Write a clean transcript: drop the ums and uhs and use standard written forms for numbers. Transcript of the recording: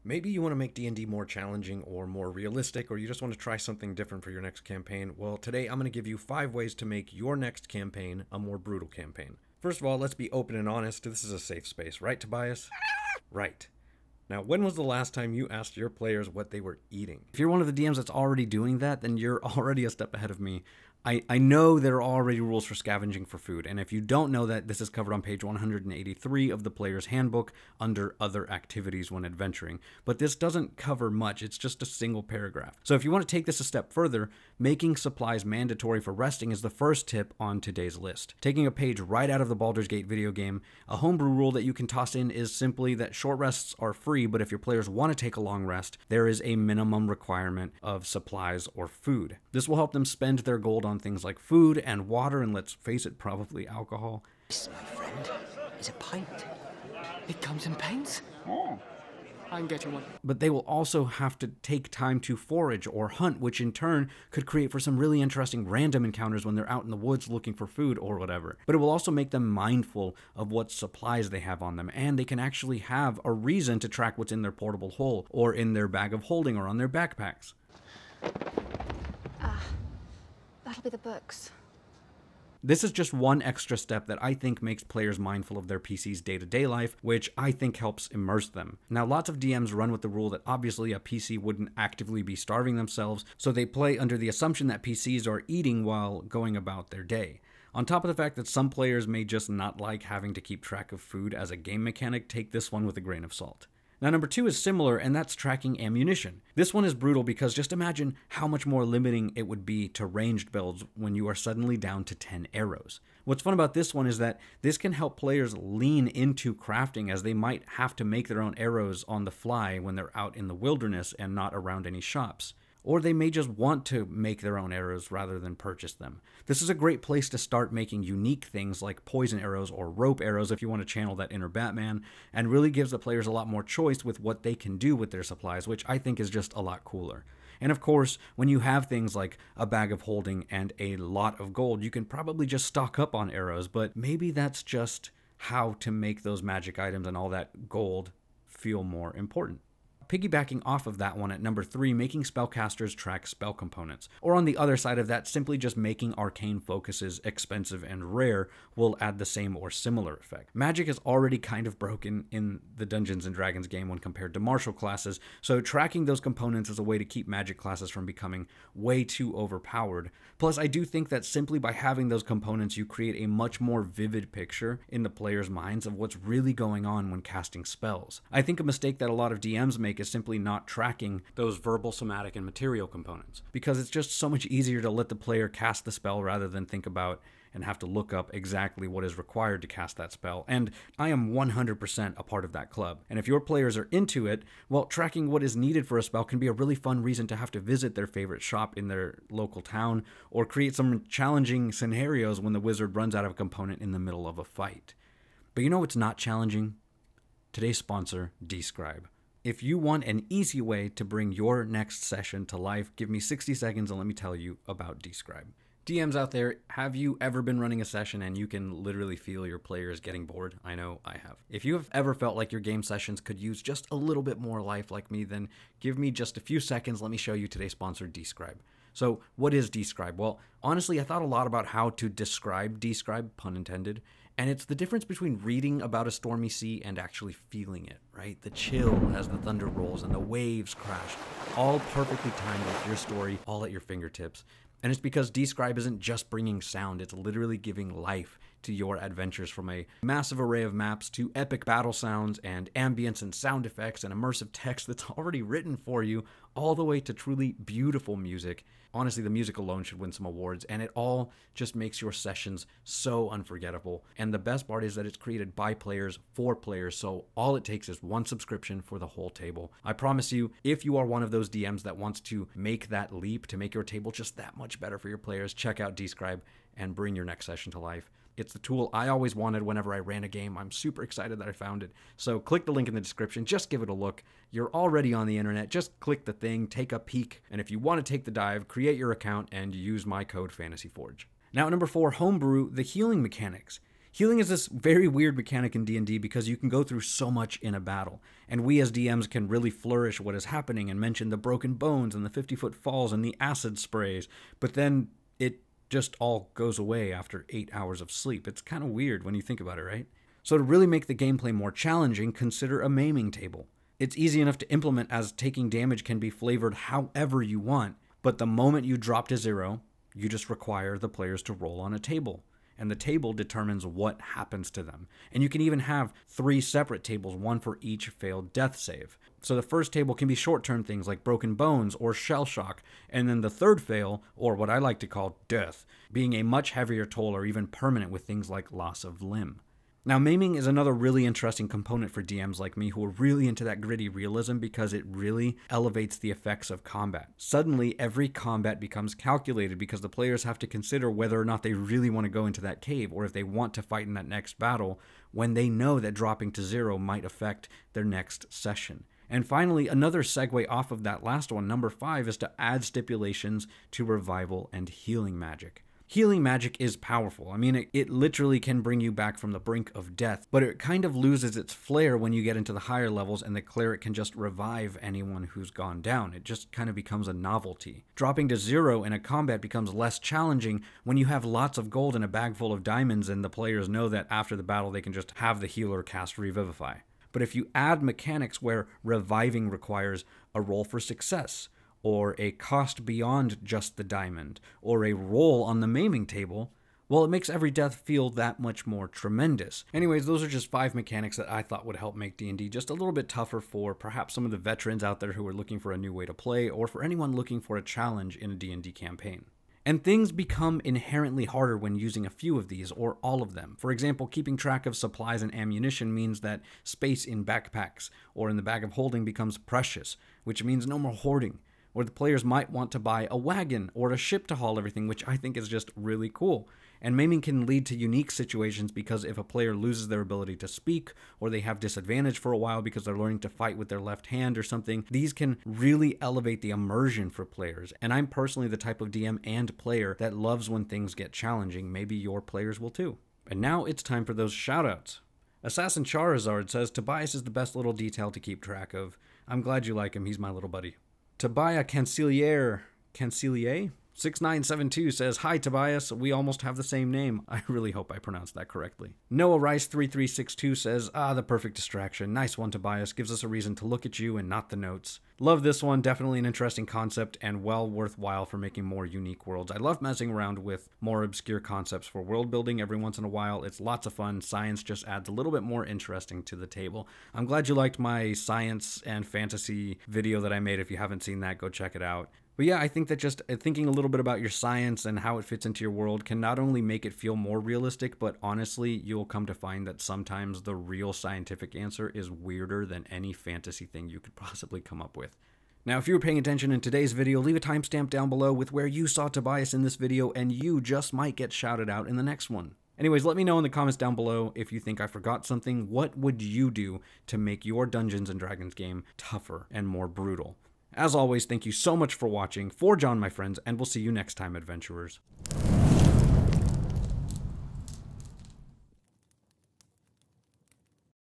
Maybe you want to make D&D more challenging or more realistic, or you just want to try something different for your next campaign. Well, today I'm going to give you 5 ways to make your next campaign a more brutal campaign. First of all, let's be open and honest. This is a safe space, right, Tobias? Right. Now, when was the last time you asked your players what they were eating? If you're one of the DMs that's already doing that, then you're already a step ahead of me. I know there are already rules for scavenging for food, and if you don't know that, this is covered on page 183 of the Player's Handbook under Other Activities when Adventuring. But this doesn't cover much, it's just a single paragraph. So if you want to take this a step further, making supplies mandatory for resting is the first tip on today's list. Taking a page right out of the Baldur's Gate video game, a homebrew rule that you can toss in is simply that short rests are free, but if your players want to take a long rest, there is a minimum requirement of supplies or food. This will help them spend their gold on things like food and water, and let's face it, probably alcohol. This, my friend, is a pint. It comes in pints. Oh, I'm getting one. But they will also have to take time to forage or hunt, which in turn could create for some really interesting random encounters when they're out in the woods looking for food or whatever. But it will also make them mindful of what supplies they have on them, and they can actually have a reason to track what's in their portable hole or in their bag of holding or on their backpacks. That'll be the books. This is just one extra step that I think makes players mindful of their PC's day-to-day life, which I think helps immerse them. Now, lots of DMs run with the rule that obviously a PC wouldn't actively be starving themselves, so they play under the assumption that PCs are eating while going about their day. On top of the fact that some players may just not like having to keep track of food as a game mechanic, take this one with a grain of salt. Now, number 2 is similar, and that's tracking ammunition. This one is brutal because just imagine how much more limiting it would be to ranged builds when you are suddenly down to 10 arrows. What's fun about this one is that this can help players lean into crafting, as they might have to make their own arrows on the fly when they're out in the wilderness and not around any shops. Or they may just want to make their own arrows rather than purchase them. This is a great place to start making unique things like poison arrows or rope arrows if you want to channel that inner Batman, and really gives the players a lot more choice with what they can do with their supplies, which I think is just a lot cooler. And of course, when you have things like a bag of holding and a lot of gold, you can probably just stock up on arrows, but maybe that's just how to make those magic items and all that gold feel more important. Piggybacking off of that one at number 3, making spellcasters track spell components. Or on the other side of that, simply just making arcane focuses expensive and rare will add the same or similar effect. Magic is already kind of broken in the Dungeons & Dragons game when compared to martial classes, so tracking those components is a way to keep magic classes from becoming way too overpowered. Plus, I do think that simply by having those components, you create a much more vivid picture in the players' minds of what's really going on when casting spells. I think a mistake that a lot of DMs make is simply not tracking those verbal, somatic, and material components, because it's just so much easier to let the player cast the spell rather than think about and have to look up exactly what is required to cast that spell. And I am 100% a part of that club. And if your players are into it, well, tracking what is needed for a spell can be a really fun reason to have to visit their favorite shop in their local town, or create some challenging scenarios when the wizard runs out of a component in the middle of a fight. But you know what's not challenging? Today's sponsor, Describe. If you want an easy way to bring your next session to life, give me 60 seconds and let me tell you about Describe. DMs out there, have you ever been running a session and you can literally feel your players getting bored? I know I have. If you have ever felt like your game sessions could use just a little bit more life like me, then give me just a few seconds. Let me show you today's sponsor, Describe. So what is Describe? Well, honestly, I thought a lot about how to describe Describe, pun intended. And it's the difference between reading about a stormy sea and actually feeling it, right? The chill as the thunder rolls and the waves crash, all perfectly timed with your story, all at your fingertips. And it's because Describe isn't just bringing sound, it's literally giving life to your adventures, from a massive array of maps to epic battle sounds and ambience and sound effects and immersive text that's already written for you, all the way to truly beautiful music. Honestly, the music alone should win some awards, and it all just makes your sessions so unforgettable. And the best part is that it's created by players for players, so all it takes is one subscription for the whole table. I promise you, if you are one of those DMs that wants to make that leap to make your table just that much better for your players, check out Describe and bring your next session to life. It's the tool I always wanted whenever I ran a game. I'm super excited that I found it. So click the link in the description. Just give it a look. You're already on the internet. Just click the thing, take a peek. And if you want to take the dive, create your account and use my code FANTASYFORGE. Now, at number 4, Homebrew, the healing mechanics. Healing is this very weird mechanic in D&D because you can go through so much in a battle, and we as DMs can really flourish what is happening and mention the broken bones and the 50-foot falls and the acid sprays, but then it just all goes away after 8 hours of sleep. It's kind of weird when you think about it, right? So to really make the gameplay more challenging, consider a maiming table. It's easy enough to implement as taking damage can be flavored however you want, but the moment you drop to 0, you just require the players to roll on a table. And the table determines what happens to them. And you can even have 3 separate tables, one for each failed death save. So the first table can be short-term things like broken bones or shell shock, and then the third fail, or what I like to call death, being a much heavier toll or even permanent with things like loss of limb. Now, maiming is another really interesting component for DMs like me who are really into that gritty realism because it really elevates the effects of combat. Suddenly, every combat becomes calculated because the players have to consider whether or not they really want to go into that cave or if they want to fight in that next battle when they know that dropping to 0 might affect their next session. And finally, another segue off of that last one, number 5, is to add stipulations to revival and healing magic. Healing magic is powerful. I mean, it literally can bring you back from the brink of death, but it kind of loses its flair when you get into the higher levels and the cleric can just revive anyone who's gone down. It just kind of becomes a novelty. Dropping to 0 in a combat becomes less challenging when you have lots of gold and a bag full of diamonds and the players know that after the battle they can just have the healer cast Revivify. But if you add mechanics where reviving requires a roll for success, or a cost beyond just the diamond, or a roll on the maiming table, well, it makes every death feel that much more tremendous. Anyways, those are just 5 mechanics that I thought would help make D&D just a little bit tougher for perhaps some of the veterans out there who are looking for a new way to play, or for anyone looking for a challenge in a D&D campaign. And things become inherently harder when using a few of these, or all of them. For example, keeping track of supplies and ammunition means that space in backpacks or in the bag of holding becomes precious, which means no more hoarding. Or the players might want to buy a wagon or a ship to haul everything, which I think is just really cool. And maiming can lead to unique situations because if a player loses their ability to speak, or they have disadvantage for a while because they're learning to fight with their left hand or something, these can really elevate the immersion for players. And I'm personally the type of DM and player that loves when things get challenging. Maybe your players will too. And now it's time for those shoutouts. Assassin Charizard says, Tobias is the best little detail to keep track of. I'm glad you like him, he's my little buddy. Tobias Cancelier 6972 says, Hi Tobias, we almost have the same name. I really hope I pronounced that correctly. Noah Rice 3362 says, the perfect distraction. Nice one, Tobias. Gives us a reason to look at you and not the notes. Love this one. Definitely an interesting concept and well worthwhile for making more unique worlds. I love messing around with more obscure concepts for world building every once in a while. It's lots of fun. Science just adds a little bit more interesting to the table. I'm glad you liked my science and fantasy video that I made. If you haven't seen that, go check it out. But yeah, I think that just thinking a little bit about your science and how it fits into your world can not only make it feel more realistic, but honestly, you'll come to find that sometimes the real scientific answer is weirder than any fantasy thing you could possibly come up with. Now, if you were paying attention in today's video, leave a timestamp down below with where you saw Tobias in this video, and you just might get shouted out in the next one. Anyways, let me know in the comments down below if you think I forgot something. What would you do to make your Dungeons & Dragons game tougher and more brutal? As always, thank you so much for watching. For John, my friends, and we'll see you next time, adventurers.